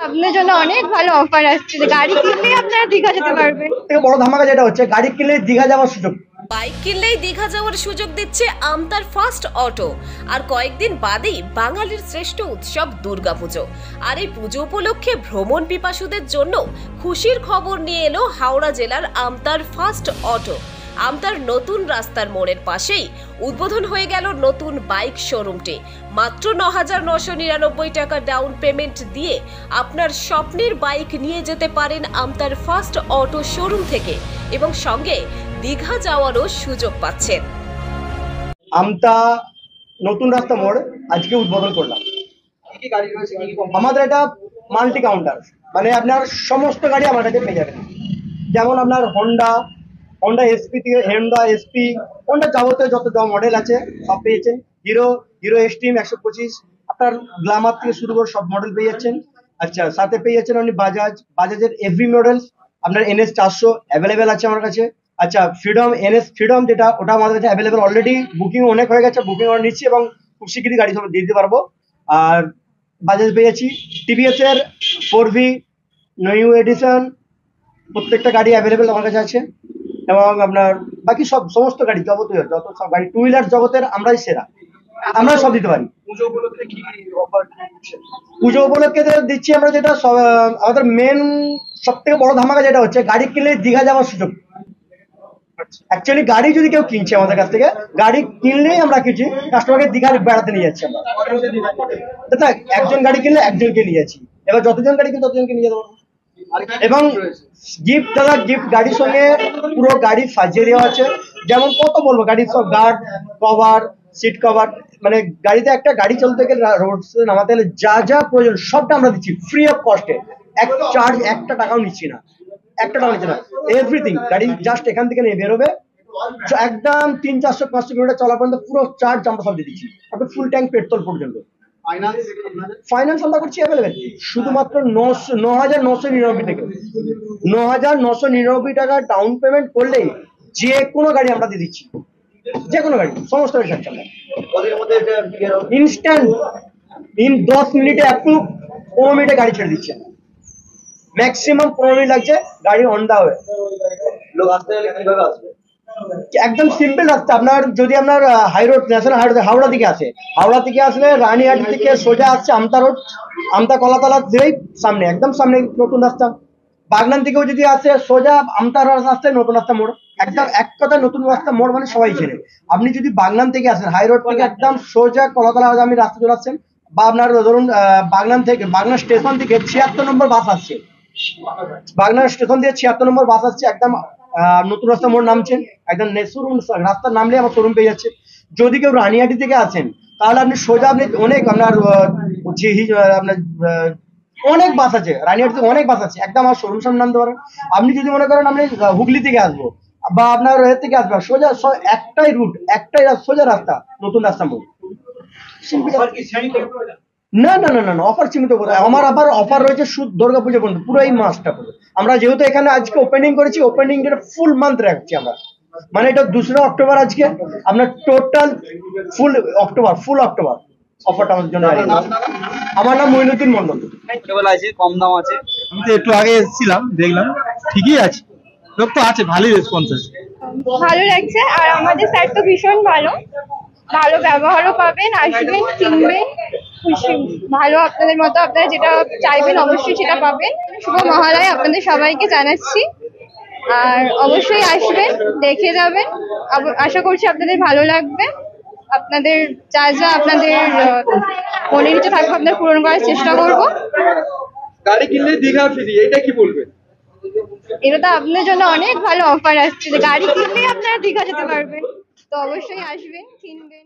আপনার জন্য অনেক ভালো অফার আসছে যে গাড়ি কিনলেই আপনারা দীঘা যেতে পারবেন। থেকে বড় ধামাকা যেটা হচ্ছে গাড়ি কিনলে দীঘা যাওয়ার সুযোগ। বাইক কিনলেই দীঘা যাওয়ার সুযোগ দিচ্ছে আমতার ফার্স্ট অটো। আর কয়েকদিন বাদেই বাঙালির শ্রেষ্ঠ উৎসব দুর্গাপুজো। আর এই পুজো উপলক্ষে ভ্রমণ পিপাসুদের জন্য খুশির খবর নিয়ে এলো হাওড়া জেলার আমতার ফার্স্ট অটো। আমতার নতুন রাস্তার মোড়ের পাশেই উদ্বোধন হয়ে গেল নতুন বাইক শোরুমটি। মাত্র ৯,৯৯৯ টাকা ডাউন পেমেন্ট দিয়ে আপনার স্বপ্নের বাইক নিয়ে যেতে পারেন আমতার ফার্স্ট অটো শোরুম থেকে এবং সঙ্গে দীঘা যাওয়ারও সুযোগ পাচ্ছেন। আমতা নতুন রাস্তা মোড় আজকে উদ্বোধন করলাম। আমাদের এটা মাল্টি কাউন্টার, মানে আপনার সমস্ত গাড়ি আমার কাছে পেয়ে যাবেন। যেমন আপনার হোন্ডা এসপি থেকে হোন্ডা যাবতীয় যত মডেল আছে সব পেয়েছেন। হিরো এক্সট্রিম 125, আপনার গ্ল্যামার থেকে শুরু করে সব মডেল পেয়ে যাচ্ছেন। আচ্ছা, সাথে পেয়ে যাচ্ছেন আপনি বাজাজের এভরি মডেল, আপনার NS 400 অ্যাভেলেবেল আছে আমার কাছে। আচ্ছা, NS ফ্রিডম যেটা, ওটা আমাদের কাছে অ্যাভেলেবেল, অলরেডি বুকিং অনেক হয়ে গেছে, বুকিং অর্ডার নিচ্ছি এবং খুব শীঘ্রই গাড়ি সব দিয়ে দিতে পারবো। আর বাজাজ পেয়ে যাচ্ছি TVS এর 4V নিউ এডিশন, প্রত্যেকটা গাড়ি অ্যাভেলেবেল আমার কাছে আছে। এবং আপনার বাকি সমস্ত গাড়ি যাবতীয় যত সব গাড়ি টু হুইলার জগতের আমরাই সেরা, আমরা সব দিতে পারি। পুজো উপলক্ষে দিচ্ছি আমরা যেটা আমাদের মেন সব থেকে বড় ধামাকা যেটা হচ্ছে গাড়ি কিনলে দীঘা যাওয়ার সুযোগ। অ্যাকচুয়ালি গাড়ি যদি কেউ কিনছে আমাদের কাছ থেকে, গাড়ি কিনলেই আমরা কিছু কাস্টমারকে দীঘা বেড়াতে নিয়ে যাচ্ছি আমরা। একজন গাড়ি কিনলে একজনকে নিয়ে যাচ্ছি, এবার যতজন গাড়ি কিনলে ততজনকে নিয়ে যেতে পারবো। এবং গিফট গাড়ির সঙ্গে পুরো গাড়ি সাজিয়ে দেওয়া আছে। যেমন কত বলবো, গাড়ির সব গার্ড কভার, সিট কভার, মানে গাড়িতে একটা গাড়ি চলতে গেলে রোড নামাতে গেলে যা যা প্রয়োজন সবটা আমরা দিচ্ছি ফ্রি অফ কস্টে। একটা টাকাও নিচ্ছি না, এভরিথিং। গাড়ি জাস্ট এখান থেকে নিয়ে বেরোবে, একদম 300-400 কিলোমিটার চলা পর্যন্ত পুরো চার্জ আমরা সব দিয়ে দিচ্ছি, আপনার ফুল ট্যাঙ্ক পেট্রোল পর্যন্ত। ফাইন্যান্স আমরা করছি অ্যাভেলেবেল, শুধুমাত্র 9,999 টাকা, 9,999 টাকা ডাউন পেমেন্ট করলেই যে কোনো গাড়ি আমরা দিয়ে দিচ্ছি, যে কোনো গাড়ি, সমস্ত গাড়ি থাকছে আমরা ইনস্ট্যান্ট। 10 মিনিটে অ্যাপ্রুভ, 15 মিনিটে গাড়ি ছেড়ে দিচ্ছে, ম্যাক্সিমাম 15 মিনিট লাগছে গাড়ি অন দা ওয়ে। লোক আসতে গেলে কিভাবে আসবে? একদম সিম্পল রাস্তা। আপনার যদি আপনার high road, national high road Howrah থেকে আসলে রানীহাট থেকে সোজা আসছে আমতা রোড, আমতা কলাতলা ধরেই সামনে, একদম সামনে নতুন রাস্তা। বাগনান থেকেও যদি আসে সোজা আমতা আসতে নতুন রাস্তা মোড়, একদম এক কথা নতুন রাস্তা মোড় মানে সবাই চেনে। আপনি যদি বাগনান থেকে আসেন হাই রোড থেকে একদম সোজা কলাতলা আমি রাস্তা চলে আসছেন, বা আপনার ধরুন বাগনান স্টেশন থেকে 76 নম্বর বাস আসছে, বাগনান স্টেশন দিয়ে 76 নম্বর বাস আসছে, একদম নতুন রাস্তা মোড় নামছেন, একদম শোরুম রাস্তা নামলে আমার শোরুম পেয়ে যাচ্ছে। যদি কেউ রানিহাটি থেকে আসেন তাহলে আপনি সোজা অনেক আপনার অনেক বাস আছে, রানিহাটি থেকে অনেক বাস আছে, একদম আমার শোরুম সামনে নামতে পারেন। আপনি যদি মনে করেন আপনি হুগলি থেকে আসবো বা আপনার এর থেকে আসবেন, সোজা একটাই রুট, একটাই সোজা রাস্তা, নতুন রাস্তা মোড়। না, অফার সীমিত কোথায়, আমার আবার অফার রয়েছে দুর্গাপুজো পর্যন্ত, পুরো এই মাসটা পুরো। আমরা যেহেতু এখানে আজকে ওপেনিং করেছি, ওপেনিং ফুল মান্থ রাখছি আমরা, মানে এটা 2 অক্টোবর আজকে, আপনার টোটাল ফুল অক্টোবর অফারটা আমাদের জন্য। আমার নাম মইনুদ্দিন মন্ডল। আছে, কম দাম আছে। আমি তো একটু আগে এসেছিলাম, দেখলাম ঠিকই আছে, লোক তো আছে, ভালোই রেসপন্স আছে, ভালো লাগছে। আর আমাদের স্যার তো ভীষণ ভালো ব্যবহারও পাবেন, আসবেন, কিনবেন, খুশি ভালো, আপনাদের মতো আপনারা যেটা চাইবেন অবশ্যই সেটা পাবেন। শুভ মহালয়া আপনাদের সবাইকে জানাচ্ছি, আর অবশ্যই আসবেন, দেখে যাবেন, আশা করছি আপনাদের ভালো লাগবে। আপনাদের যা আপনাদের মনের ইচ্ছে থাকবে আপনাদের পূরণ করার চেষ্টা করব। গাড়ি কিনলে দীঘা ফ্রি, এটা কি বলবেন? এটা তো আপনাদের জন্য অনেক ভালো অফার আসছে যে গাড়ি কিনলেই আপনারা দীঘা যেতে পারবেন, তো অবশ্যই আসবেন, কিনবেন।